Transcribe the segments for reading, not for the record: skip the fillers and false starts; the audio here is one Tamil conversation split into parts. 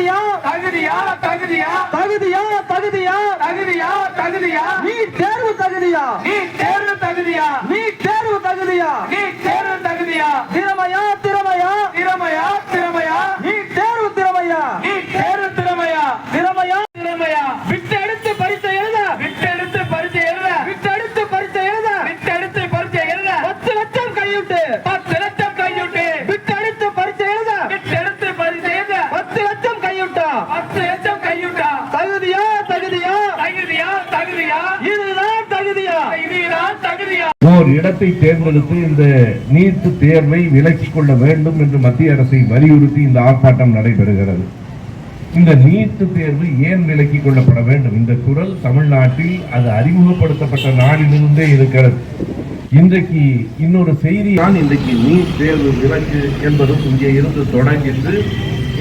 தகுதியா தகுதியா தகுதியா தகுதியா தகுதியா தகுதியா தகுதியா நீ தேர்வு தகுதியா நீ தேர்வு தகுதியா நீ தேர்வு தகுதியா நீ தேர்வு தகுதியா திறமையா திறமையா திறமையா திறமையா நீ தேர்வு திறமையா நீ தேர்வு திறமையா திறமையா திறமையா விட்டெடுத்து பரிசை எழுத விட்டெடுத்து பரிசை எழுத விட்டெடுத்து பரிசை எழுத விட்டெடுத்து பரிசை எழுத 10 லட்சம் கையிட்டு 10 லட்சம் கையுட்டு விட்டெடுத்து பரிசை எழுத விட்டெடுத்து பரிசை எழுத 10 லட்சம் கையுட்டா 10 லட்சம் கையுட்டா தகுதியா தகுதியா தகுதியா தகுதியா இதுதான் தகுதியா இதுதான் தகுதியா ஓர் இடத்தை தேர்ந்தெடுத்து இந்த நீட் தேர்வை விலக்கிக் கொள்ள வேண்டும் என்று மத்திய அரசை வலியுறுத்தி இந்த ஆர்ப்பாட்டம் நடைபெறுகிறது. இந்த நீட் தேர்வு ஏன் விலக்கிக் கொள்ளப்பட வேண்டும்? இந்த குரல் தமிழ்நாட்டில் அது அறிமுகப்படுத்தப்பட்ட நாளிலிருந்தே இருக்கிறது. இன்றைக்கு இன்னொரு செய்தி தான் இன்றைக்கு நீட் தேர்வு விலக்கு என்பதும் இங்கே இருந்து தொடங்கிட்டு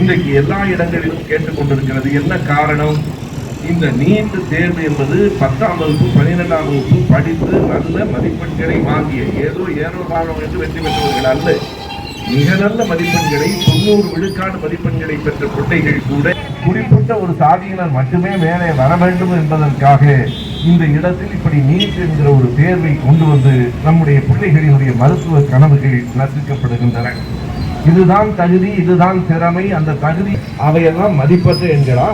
இன்றைக்கு எல்லா இடங்களிலும் கேட்டுக்கொண்டிருக்கிறது. என்ன காரணம்? இந்த நீட் தேர்வு என்பது 10ஆம் வகுப்பு 12ஆம் வகுப்பு படித்து நல்ல மதிப்பெண்களை வாங்கிய ஏதோ ஏரோதானம் என்று வெற்றி பெற்றவர்கள் அல்ல, மிக நல்ல மதிப்பெண்களை 90 விழுக்காடு மதிப்பெண்களை பெற்ற பிள்ளைகள் கூட குறிப்பிட்ட ஒரு சாதியினர் மட்டுமே மேலே வர வேண்டும் என்பதற்காக இந்த இடத்தில் இப்படி நீட் என்கிற ஒரு தேர்வை கொண்டு வந்து நம்முடைய பிள்ளைகளினுடைய மருத்துவ கனவுகள் நசுக்கப்படுகின்றன. இதுதான் தகுதி, இதுதான் திறமை. அந்த தகுதி அவையெல்லாம் மதிப்பற்ற என்கிறா.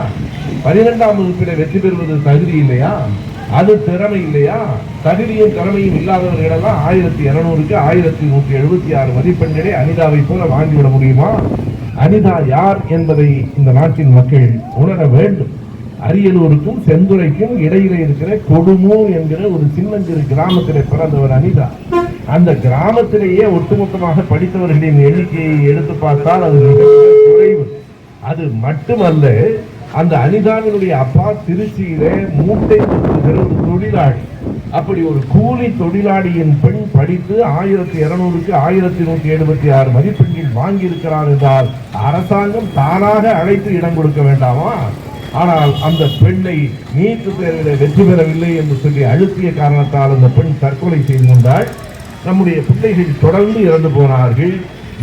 12ஆம் வகுப்பில வெற்றி பெறுவது தகுதி இல்லையா? அது திறமை இல்லையா? தகுதியும் திறமையும் இல்லாதவர்களெல்லாம் 1200க்கு 1176 மதிப்பெண்களை அனிதாவை போல வாங்கிவிட முடியுமா? அனிதா யார் என்பதை இந்த நாட்டின் மக்கள் உணர வேண்டும். அரியலூருக்கும் செந்துறைக்கும் இடையிலே இருக்கிற கொடுமு என்கிற ஒரு சின்னஞ்சிறு கிராமத்திலே பிறந்தவர் அனிதா. அந்த கிராமத்திலேயே ஒட்டுமொத்தமாக படித்தவர்களின் எண்ணிக்கையை எடுத்து பார்த்தால் அது மிக குறைவு. அது மட்டுமல்ல, அந்த அனிதாவினுடைய அப்பா திருச்சியிலே மூட்டை கொடுக்கிற ஒரு தொழிலாளி. அப்படி ஒரு கூலி தொழிலாளியின் பெண் படித்து 1200க்கு 1176 மதிப்பெண்கள் வாங்கியிருக்கிறார் என்றால் அரசாங்கம் தானாக அழைத்து இடம் கொடுக்க வேண்டாமா? ஆனால் அந்த பெண்ணை நீட் தேர்வில் வெற்றி பெறவில்லை என்று சொல்லி அழுத்திய காரணத்தால் அந்த பெண் தற்கொலை செய்து கொண்டால் நம்முடைய பிள்ளைகள் தொடர்ந்து இறந்து போனார்கள்.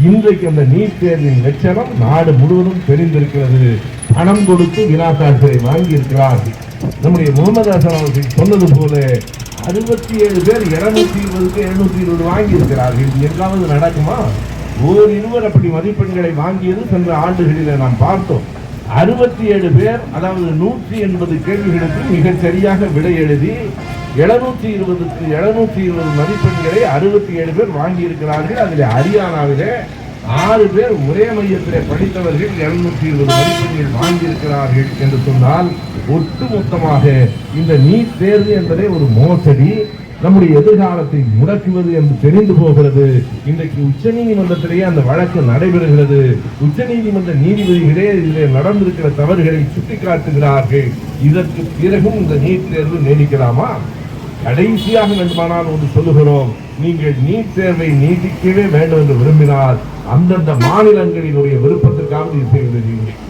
இன்றைக்கு அந்த நீட் தேர்வின் லட்சணம் நாடு முழுவதும் தெரிந்திருக்கிறது. பணம் கொடுத்து வினாத்தாள்களை வாங்கி இருக்கிறார்கள். நம்முடைய முகமது ஹசன் அவர்கள் சொன்னது போல 67 பேர் 220க்கு 720 வாங்கி இருக்கிறார்கள். எங்காவது நடக்குமா? இருவர் அப்படி மதிப்பெண்களை வாங்கியது சென்ற ஆண்டுகளில் நாம் பார்த்தோம். 67 பேர், அதாவது 180 கேள்விகளுக்கு மிகச் சரியாக விடை எழுதி 720க்கு 720 மதிப்பெண்களை 67 பேர் வாங்கி இருக்கிறார்கள். அதில் ஹரியானாவிலே 6 பேர் ஒரே மையத்திலே படித்தவர்கள் 720 மதிப்பெண்கள் வாங்கியிருக்கிறார்கள் என்று சொன்னால் ஒட்டுமொத்தமாக இந்த நீட் தேர்வு என்பதே ஒரு மோசடி, நம்முடைய எதிர்காலத்தை முடக்குவது என்று தெரிந்து போகிறது. இன்றைக்கு உச்ச நீதிமன்றத்திலேயே அந்த வழக்கு நடைபெறுகிறது. உச்ச நீதிமன்ற நீதிபதிகளே இதில் நடந்திருக்கிற தவறுகளை சுட்டிக்காட்டுகிறார்கள். இதற்கு பிறகும் இந்த நீட் தேர்வு நீடிக்கலாமா? கடைசியாக வேண்டுமானால் ஒன்று சொல்லுகிறோம், நீங்கள் நீட் தேர்வை நீடிக்கவே வேண்டும் என்று விரும்பினால் அந்தந்த மாநிலங்களினுடைய விருப்பத்திற்காக செய்கிறீர்கள்.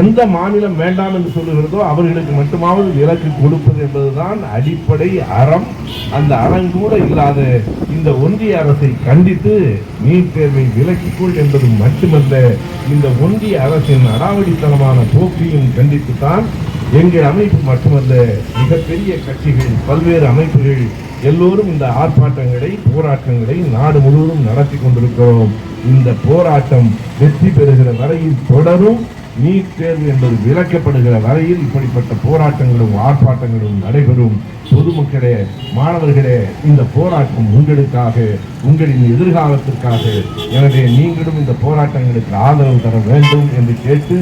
எந்த மாநிலம் வேண்டாம் என்று சொல்லுகிறதோ அவர்களுக்கு மட்டுமாவது விலக்கு கொடுப்பது என்பதுதான் அடிப்படை அறம். அந்த அறம் கூட இல்லாத இந்த ஒன்றிய அரசை கண்டித்து நீட் தேர்வை விலக்கிக்கொள் என்பது மட்டுமல்ல, இந்த ஒன்றிய அரசின் அடாவடித்தனமான போக்கையும் கண்டித்துத்தான் எங்கள் அமைப்பு மட்டுமல்ல, மிகப்பெரிய கட்சிகள், பல்வேறு அமைப்புகள் எல்லோரும் இந்த ஆர்ப்பாட்டங்களை, போராட்டங்களை நாடு முழுவதும் நடத்தி கொண்டிருக்கிறோம். இந்த போராட்டம் வெற்றி பெறுகிற வரையில் தொடரும். நீட் தேர்வு என்பது விலக்கப்படுகிற வரையில் இப்படிப்பட்ட போராட்டங்களும் ஆர்ப்பாட்டங்களும் நடைபெறும். பொதுமக்களே, மாணவர்களே, இந்த போராட்டம் உங்களுக்காக, உங்களின் எதிர்காலத்திற்காக. எனவே நீங்களும் இந்த போராட்டங்களுக்கு ஆதரவு தர வேண்டும் என்று கேட்டு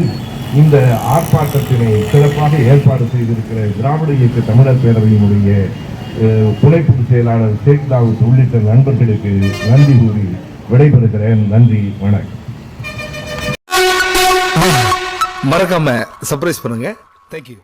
இந்த ஆர்ப்பாட்டத்தினை சிறப்பாக ஏற்பாடு செய்திருக்கிற திராவிட இயக்க தமிழர் பேரவையினுடைய துணை பொதுச் செயலாளர் ஷேக் தாவூத் உள்ளிட்ட நண்பர்களுக்கு நன்றி கூறி விடைபெறுகிறேன். நன்றி, வணக்கம். மறக்காம சர்ப்ரைஸ் பண்ணுங்க. தேங்க்யூ.